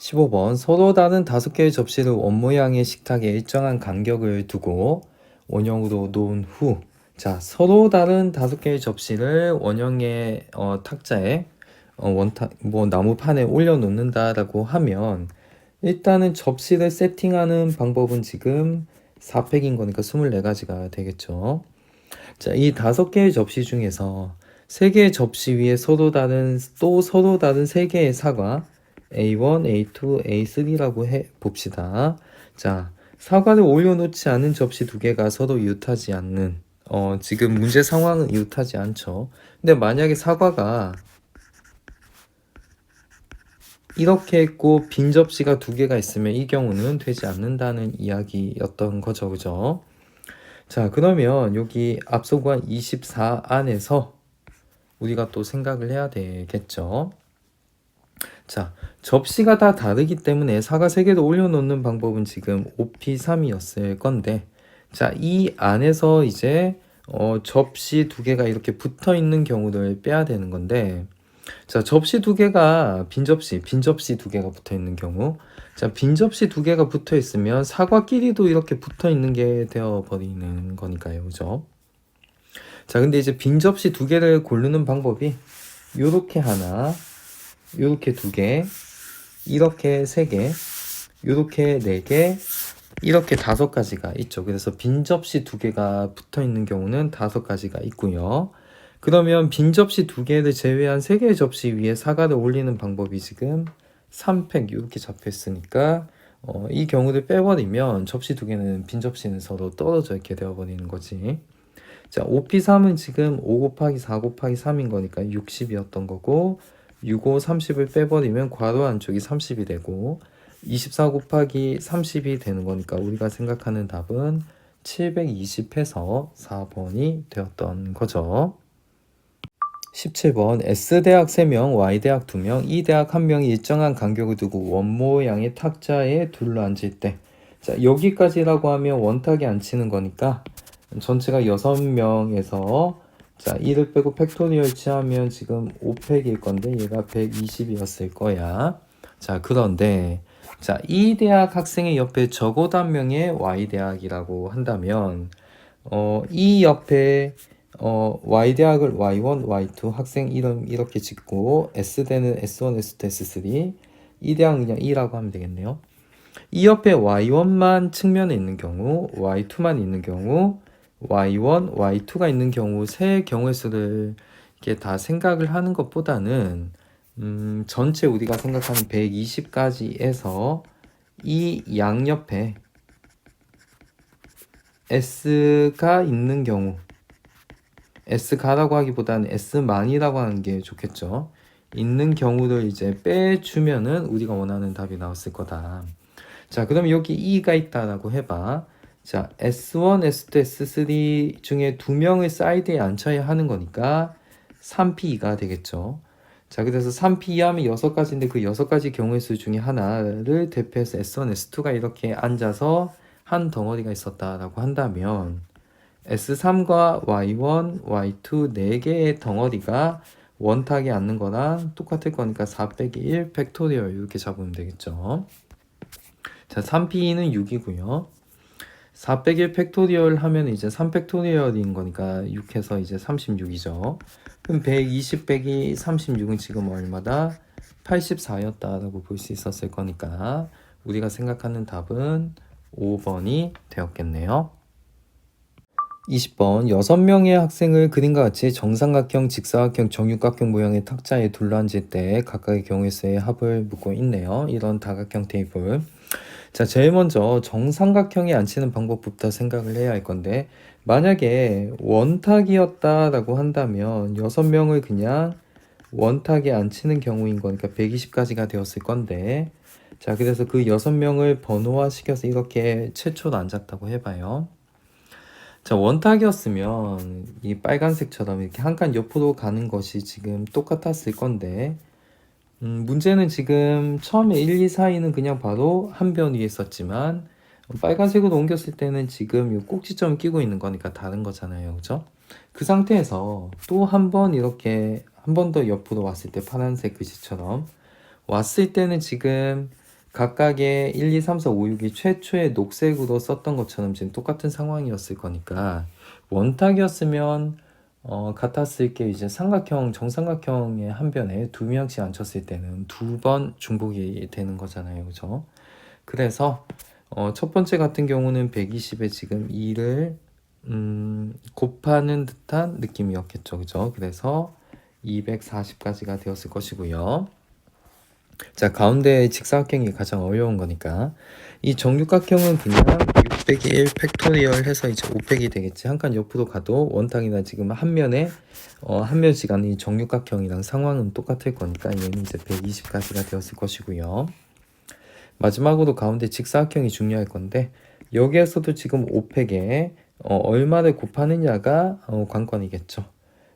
15번 서로 다른 5개의 접시를 원모양의 식탁에 일정한 간격을 두고 원형으로 놓은 후, 자, 서로 다른 5개의 접시를 원형의 탁자에 나무판에 올려놓는다라고 하면 일단은 접시를 세팅하는 방법은 지금 4팩인 거니까 24가지가 되겠죠. 자, 이 5개의 접시 중에서 3개의 접시 위에 서로 다른 3개의 사과 A1, A2, A3라고 해 봅시다. 자, 사과를 올려놓지 않은 접시 2개가 서로 이웃하지 않는 지금 문제 상황은 이웃하지 않죠. 근데 만약에 사과가 이렇게 있고 빈 접시가 2개가 있으면 이 경우는 되지 않는다는 이야기였던 거죠. 그죠? 자, 그러면 여기 앞서 구한 24 안에서 우리가 또 생각을 해야 되겠죠. 자, 접시가 다 다르기 때문에 사과 3개를 올려놓는 방법은 지금 5P3이었을 건데, 자, 이 안에서 이제 접시 2개가 이렇게 붙어 있는 경우를 빼야 되는 건데, 자, 접시 2개가 빈 접시 2개가 붙어 있는 경우, 자, 빈 접시 2개가 붙어 있으면 사과끼리도 이렇게 붙어 있는 게 되어 버리는 거니까요. 그죠? 자, 근데 이제 빈 접시 2개를 고르는 방법이 요렇게 하나, 요렇게 2개, 이렇게 3개, 요렇게 4개, 이렇게 5가지가 있죠. 그래서 빈 접시 2개가 붙어 있는 경우는 5가지가 있고요. 그러면 빈 접시 2개를 제외한 3개의 접시 위에 사과를 올리는 방법이 지금 3팩 이렇게 잡혀 있으니까 이 경우를 빼버리면 접시 2개는 빈 접시는 서로 떨어져 있게 되어버리는 거지. 자, 5P3은 지금 5 곱하기 4 곱하기 3인 거니까 60이었던 거고 6, 5, 30을 빼버리면 괄호 안쪽이 30이 되고 24 곱하기 30이 되는 거니까 우리가 생각하는 답은 720해서 4번이 되었던 거죠. 17번 S대학 3명, Y대학 2명, E대학 1명이 일정한 간격을 두고 원모양의 탁자에 둘러앉을 때, 자, 여기까지라고 하면 원탁이 안 치는 거니까 전체가 6명에서 자, 2를 빼고 팩토리얼 치하면 지금 5팩일 건데 얘가 120이었을 거야. 자, 그런데 자, 이 대학 학생의 옆에 적어도 한 명의 Y대학이라고 한다면 이 옆에 Y대학을 Y1, Y2 학생 이름 이렇게 짓고 S대는 S1, S2, S3 이 대학은 그냥 E라고 하면 되겠네요. 이 옆에 Y1만 측면에 있는 경우, Y2만 있는 경우, Y1, Y2가 있는 경우 세 경우의 수를 이렇게 다 생각을 하는 것보다는 전체 우리가 생각하는 120까지에서 이 양옆에 S가 있는 경우 S가라고 하기보다는 S만이라고 하는 게 좋겠죠. 있는 경우를 이제 빼주면은 우리가 원하는 답이 나왔을 거다. 자, 그럼 여기 E가 있다라고 해봐. 자, S1, S2, S3 중에 2명을 사이드에 앉혀야 하는 거니까 3P가 되겠죠. 자, 그래서 3P 하면 6가지인데 그 6가지 경우의 수 중에 하나를 대표해서 S1, S2가 이렇게 앉아서 한 덩어리가 있었다라고 한다면 S3과 Y1, Y2 4개의 덩어리가 원탁에 앉는 거랑 똑같을 거니까 4 빼기 1 팩토리얼 이렇게 잡으면 되겠죠. 자, 3P는 6이고요. 4 빼기 1 팩토리얼 하면 이제 3 팩토리얼인 거니까 6해서 이제 36이죠. 그럼 120 빼기 36은 지금 얼마다? 84였다라고 볼 수 있었을 거니까 우리가 생각하는 답은 5번이 되었겠네요. 20번 6명의 학생을 그림과 같이 정삼각형, 직사각형, 정육각형 모양의 탁자에 둘러앉을 때 각각의 경우의 수의 합을 묻고 있네요. 이런 다각형 테이블. 자, 제일 먼저 정삼각형에 앉히는 방법부터 생각을 해야 할 건데 만약에 원탁이었다라고 한다면 6명을 그냥 원탁에 앉히는 경우인 거니까 120까지가 되었을 건데 자, 그래서 그 6명을 번호화 시켜서 이렇게 최초로 앉았다고 해봐요. 자, 원탁이었으면 이 빨간색처럼 이렇게 한 칸 옆으로 가는 것이 지금 똑같았을 건데 문제는 지금 처음에 1, 2, 4위는 그냥 바로 한 변 위에 썼지만 빨간색으로 옮겼을 때는 지금 이 꼭지점 끼고 있는 거니까 다른 거잖아요. 그죠? 그 상태에서 또 한 번 이렇게 한 번 더 옆으로 왔을 때 파란색 글씨처럼 왔을 때는 지금 각각의 1, 2, 3, 4, 5, 6이 최초의 녹색으로 썼던 것처럼 지금 똑같은 상황이었을 거니까 원탁이었으면 같았을 게 이제 삼각형, 정삼각형의 한 변에 두 명씩 앉혔을 때는 두 번 중복이 되는 거잖아요. 그죠? 그래서 첫 번째 같은 경우는 120에 지금 2를 곱하는 듯한 느낌이었겠죠. 그죠? 그래서 240까지가 되었을 것이고요. 자, 가운데 직사각형이 가장 어려운 거니까 이 정육각형은 그냥 6 1 팩토리얼 해서 이제 5팩이 되겠지. 한 칸 옆으로 가도 원탁이나 지금 한 면에 한 면씩 하는 이 정육각형이랑 상황은 똑같을 거니까 얘는 이제 120까지가 되었을 것이고요. 마지막으로 가운데 직사각형이 중요할 건데 여기에서도 지금 5팩에 얼마를 곱하느냐가 관건이겠죠.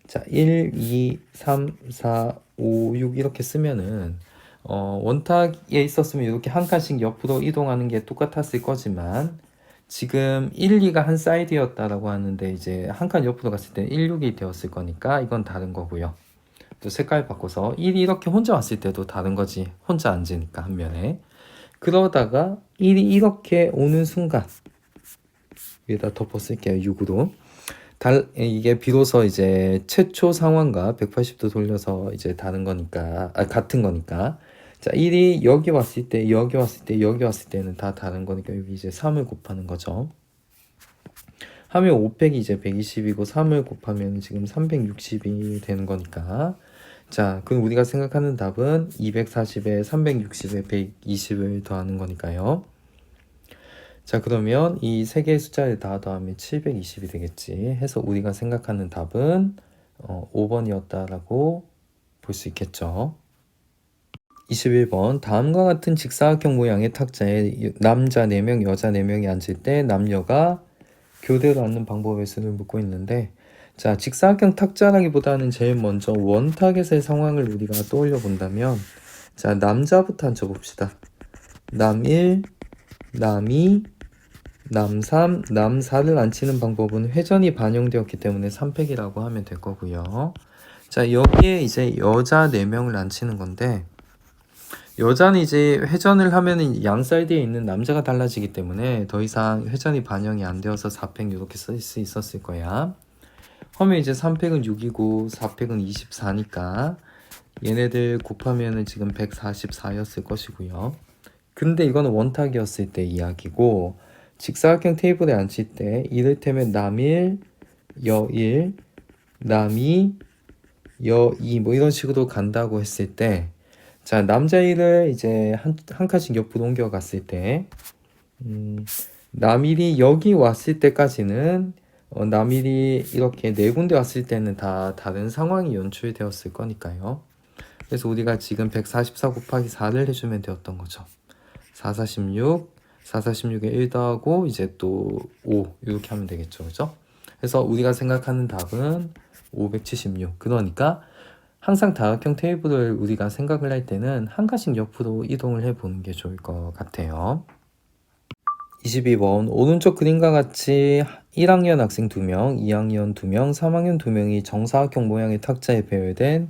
자, 1, 2, 3, 4, 5, 6 이렇게 쓰면은 원탁에 있었으면 이렇게 한 칸씩 옆으로 이동하는 게 똑같았을 거지만 지금 1, 2가 한 사이드였다라고 하는데 이제 한 칸 옆으로 갔을 때 1, 6이 되었을 거니까 이건 다른 거고요. 또 색깔 바꿔서 1이 이렇게 혼자 왔을 때도 다른 거지. 혼자 앉으니까 한 면에. 그러다가 1이 이렇게 오는 순간 위에다 덮어 쓸게요. 6으로. 이게 비로소 이제 최초 상황과 180도 돌려서 이제 다른 거니까 같은 거니까 자 1이 여기 왔을 때 여기 왔을 때 여기 왔을 때는 다 다른 거니까 여기 이제 3을 곱하는 거죠. 하면 5팩이 이제 120이고 3을 곱하면 지금 360이 되는 거니까 자 그럼 우리가 생각하는 답은 240에 360에 120을 더하는 거니까요. 자 그러면 이 세 개의 숫자를 다 더하면 720이 되겠지 해서 우리가 생각하는 답은 5번이었다라고 볼 수 있겠죠. 21번 다음과 같은 직사각형 모양의 탁자에 남자 4명 여자 4명이 앉을 때 남녀가 교대로 앉는 방법의 수를 묻고 있는데 자 직사각형 탁자라기보다는 제일 먼저 원탁에서의 상황을 우리가 떠올려 본다면 자 남자부터 앉혀 봅시다. 남 1, 남 2, 남 3, 남 4를 앉히는 방법은 회전이 반영되었기 때문에 3팩이라고 하면 될 거고요. 자 여기에 이제 여자 4명을 앉히는 건데 여자는 이제 회전을 하면은 양 사이드에 있는 남자가 달라지기 때문에 더 이상 회전이 반영이 안 되어서 4팩 이렇게 쓸 수 있었을 거야. 그러면 이제 3팩은 6이고 4팩은 24니까 얘네들 곱하면은 지금 144였을 것이고요. 근데 이거는 원탁이었을 때 이야기고 직사각형 테이블에 앉힐 때 이를테면 남1, 여1, 남2, 여2 뭐 이런 식으로 간다고 했을 때 자 남자 1을 이제 한 칸씩 옆으로 옮겨갔을 때 남1이 여기 왔을 때까지는 남1이 이렇게 네 군데 왔을 때는 다 다른 상황이 연출되었을 거니까요. 그래서 우리가 지금 144 곱하기 4를 해주면 되었던 거죠. 4, 4, 16, 4, 4, 16에 1 더하고 이제 또 5 이렇게 하면 되겠죠. 그죠? 그래서 우리가 생각하는 답은 576. 그러니까 항상 다각형 테이블을 우리가 생각을 할 때는 한 칸씩 옆으로 이동을 해보는 게 좋을 것 같아요. 22번 오른쪽 그림과 같이 1학년 학생 2명, 2학년 2명, 3학년 2명이 정사각형 모양의 탁자에 배열된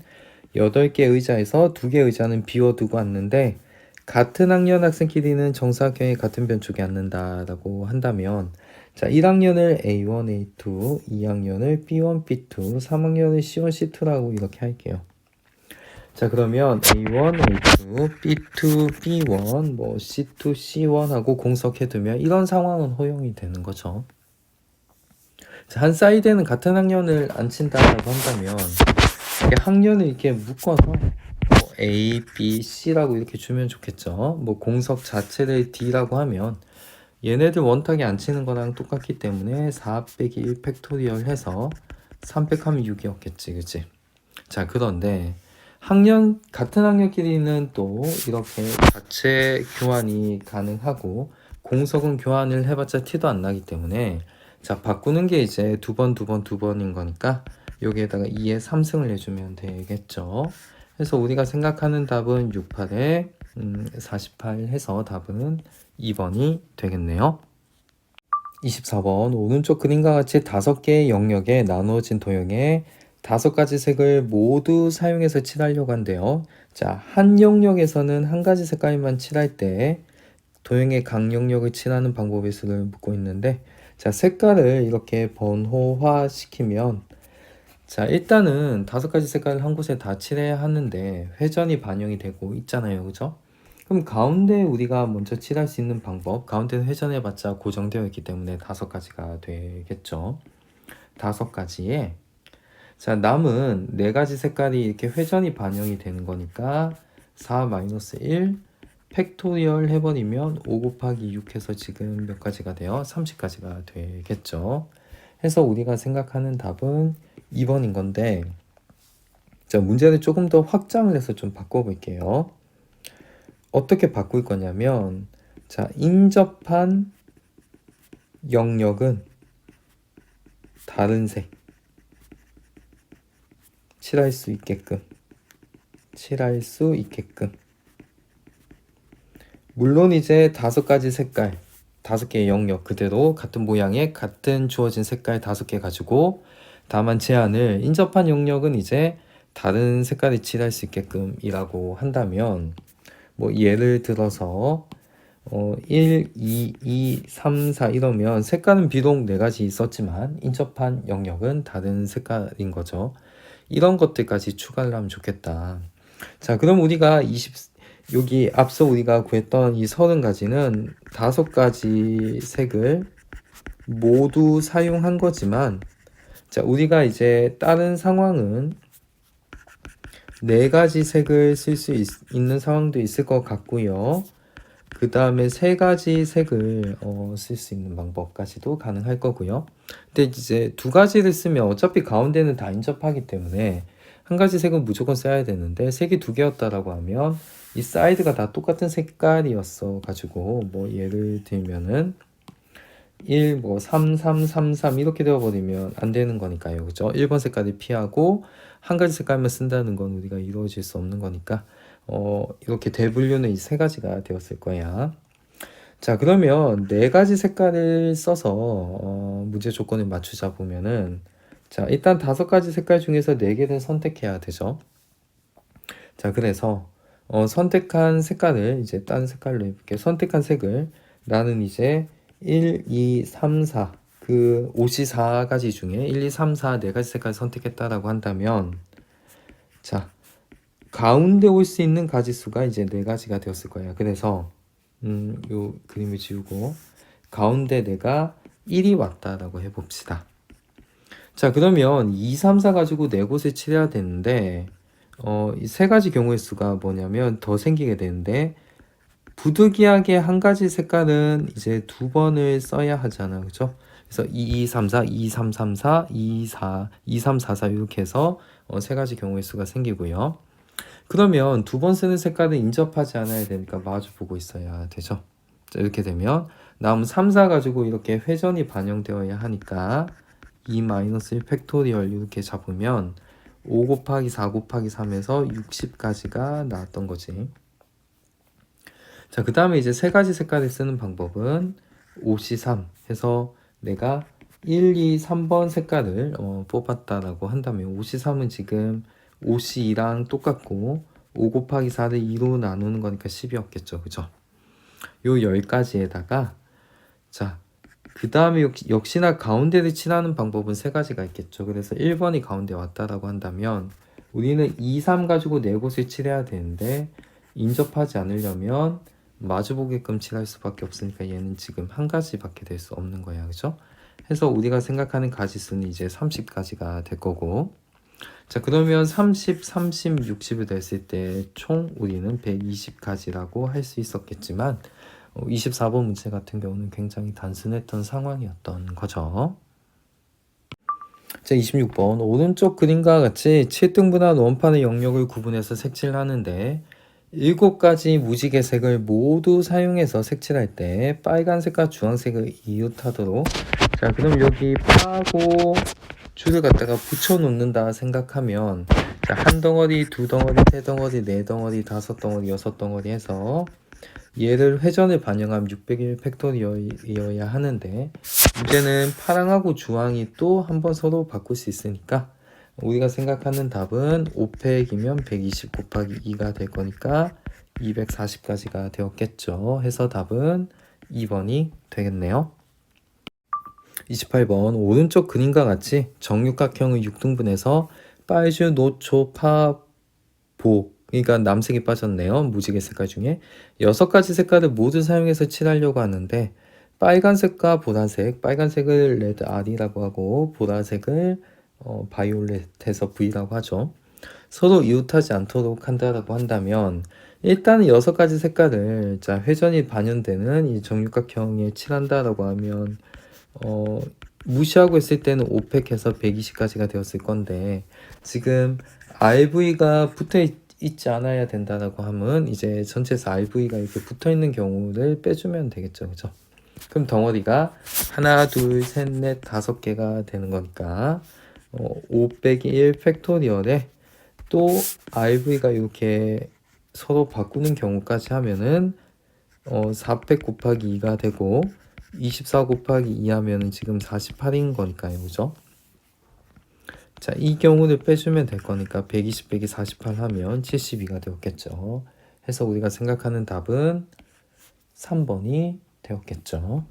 8개 의자에서 2개 의자는 비워두고 앉는데 같은 학년 학생끼리는 정사각형의 같은 변 쪽에 앉는다라고 한다면 자 1학년을 A1, A2, 2학년을 B1, B2, 3학년을 C1, C2라고 이렇게 할게요. 자 그러면 A1, A2, B2, B1, 뭐 C2, C1 하고 공석해두면 이런 상황은 허용이 되는 거죠. 자, 한 사이드에는 같은 학년을 앉힌다고 한다면 이게 학년을 이렇게 묶어서 뭐 A, B, C라고 이렇게 주면 좋겠죠. 뭐 공석 자체를 D라고 하면 얘네들 원탁에 앉히는 거랑 똑같기 때문에 4 빼기 1 팩토리얼 해서 3팩 하면 6이었겠지 그치? 자 그런데 같은 학년끼리는 또 이렇게 자체 교환이 가능하고 공석은 교환을 해봤자 티도 안 나기 때문에 자 바꾸는 게 이제 두 번인 거니까 여기에다가 2에 3승을 해주면 되겠죠. 그래서 우리가 생각하는 답은 6, 8에 48 해서 답은 2번이 되겠네요. 24번 오른쪽 그림과 같이 5개의 영역에 나누어진 도형에 5가지 색을 모두 사용해서 칠하려고 한대요. 자, 한 영역에서는 한 가지 색깔만 칠할 때 도형의 각 영역을 칠하는 방법의 수를 묻고 있는데, 자, 색깔을 이렇게 번호화 시키면, 자, 일단은 5가지 색깔을 한 곳에 다 칠해야 하는데 회전이 반영이 되고 있잖아요, 그죠? 그럼 가운데 우리가 먼저 칠할 수 있는 방법, 가운데는 회전해봤자 고정되어 있기 때문에 5가지가 되겠죠. 5가지에 자, 남은 4가지 색깔이 이렇게 회전이 반영이 되는 거니까 4-1 팩토리얼 해버리면 5 곱하기 6 해서 지금 몇 가지가 돼요? 30가지가 되겠죠. 해서 우리가 생각하는 답은 2번인 건데, 자, 문제를 조금 더 확장을 해서 좀 바꿔볼게요. 어떻게 바꿀 거냐면, 자, 인접한 영역은 다른 색 칠할 수 있게끔 물론 이제 5가지 색깔 5개의 영역 그대로 같은 모양의 같은 주어진 색깔 5개 가지고, 다만 제한을 인접한 영역은 이제 다른 색깔이 칠할 수 있게끔 이라고 한다면, 뭐 예를 들어서 1, 2, 3, 4 이러면 색깔은 비록 4가지 있었지만 인접한 영역은 다른 색깔인 거죠. 이런 것들까지 추가를 하면 좋겠다. 자, 그럼 우리가 여기 앞서 우리가 구했던 이 30가지는 5가지 색을 모두 사용한 거지만, 자, 우리가 이제 다른 상황은 4가지 색을 쓸 수 있는 상황도 있을 것 같고요. 그 다음에 3가지 색을 쓸 수 있는 방법까지도 가능할 거고요. 근데 이제 2가지를 쓰면 어차피 가운데는 다 인접하기 때문에 한 가지 색은 무조건 써야 되는데, 색이 2개였다라고 하면 이 사이드가 다 똑같은 색깔이었어 가지고, 뭐 예를 들면은 1, 3, 3, 3, 3 이렇게 되어버리면 안 되는 거니까요, 그죠? 1번 색깔을 피하고 한 가지 색깔만 쓴다는 건 우리가 이루어질 수 없는 거니까 이렇게 대분류는 이 3가지가 되었을 거야. 자, 그러면 4가지 색깔을 써서 문제 조건을 맞추자 보면은, 자, 일단 5가지 색깔 중에서 4개를 선택해야 되죠. 자, 그래서 선택한 색깔을 이제 다른 색깔로 해볼게요. 선택한 색을 나는 이제 1, 2, 3, 4 그 54가지 중에 1, 2, 3, 4 4가지 색깔 선택했다라고 한다면, 자, 가운데 올 수 있는 가지수가 이제 4가지가 되었을 거예요. 그래서 요 그림을 지우고 가운데 내가 1이 왔다라고 해봅시다. 자, 그러면 2, 3, 4 가지고 4곳을 칠해야 되는데 이 3가지 경우의 수가 뭐냐면 더 생기게 되는데, 부득이하게 한 가지 색깔은 이제 2번을 써야 하잖아요, 그죠? 그래서 2, 2, 3, 4, 2, 3, 3, 4, 2, 4, 2, 3, 4, 4 이렇게 해서 3가지 경우의 수가 생기고요. 그러면 2번 쓰는 색깔은 인접하지 않아야 되니까 마주 보고 있어야 되죠. 자, 이렇게 되면 남은 3, 4 가지고 이렇게 회전이 반영되어야 하니까 2-1 팩토리얼 이렇게 잡으면 5 곱하기 4 곱하기 3에서 60가지가 나왔던 거지. 자, 그 다음에 이제 3가지 색깔을 쓰는 방법은 5C3 해서 내가 1, 2, 3번 색깔을 뽑았다라고 한다면 5C3은 지금 5C2랑 똑같고 5 곱하기 4를 2로 나누는 거니까 10이었겠죠, 그죠? 요 10가지에다가 자, 그 다음에 역시나 가운데를 칠하는 방법은 3가지가 있겠죠. 그래서 1번이 가운데 왔다라고 한다면 우리는 2, 3 가지고 4곳을 칠해야 되는데, 인접하지 않으려면 마주보게끔 칠할 수밖에 없으니까 얘는 지금 한 가지밖에 될 수 없는 거야, 그죠? 해서 우리가 생각하는 가지수는 이제 30가지가 될 거고, 자, 그러면 30, 30, 60이 됐을 때 총 우리는 120가지라고 할 수 있었겠지만 24번 문제 같은 경우는 굉장히 단순했던 상황이었던 거죠. 자, 26번 오른쪽 그림과 같이 7등분한 원판의 영역을 구분해서 색칠하는데 7가지 무지개색을 모두 사용해서 색칠할 때 빨간색과 주황색을 이웃하도록, 자, 그럼 여기 파고 줄을 갖다가 붙여 놓는다 생각하면, 자, 한 덩어리, 2덩어리, 3덩어리, 4덩어리, 5덩어리, 6덩어리 해서 얘를 회전을 반영하면 601 팩토리얼이어야 하는데, 문제는 파랑하고 주황이 또 한 번 서로 바꿀 수 있으니까 우리가 생각하는 답은 5팩이면 120 곱하기 2가 될 거니까 240까지가 되었겠죠. 해서 답은 2번이 되겠네요. 28번 오른쪽 그림과 같이 정육각형의 6등분에서 빨주, 노초, 파, 보 그러니까 남색이 빠졌네요. 무지개 색깔 중에 6가지 색깔을 모두 사용해서 칠하려고 하는데 빨간색과 보라색, 빨간색을 레드 R이라고 하고 보라색을 바이올렛해서 V라고 하죠. 서로 이웃하지 않도록 한다라고 한다면 일단은 6가지 색깔을 자 회전이 반영되는 이 정육각형에 칠한다라고 하면 무시하고 있을 때는 5팩해서 120까지가 되었을 건데 지금 RV가 붙어 있지 않아야 된다라고 하면 이제 전체에서 RV가 이렇게 붙어 있는 경우를 빼주면 되겠죠. 그죠? 그럼 덩어리가 하나, 둘, 셋, 넷, 5개가 되는 거니까 5 빼기 1 팩토리얼에 또 RV가 이렇게 서로 바꾸는 경우까지 하면은 4팩 곱하기 2가 되고 24 곱하기 2 하면은 지금 48인 거니까요. 그죠? 자, 이 경우를 빼주면 될 거니까 120 빼기 48 하면 72가 되었겠죠. 해서 우리가 생각하는 답은 3번이 되었겠죠.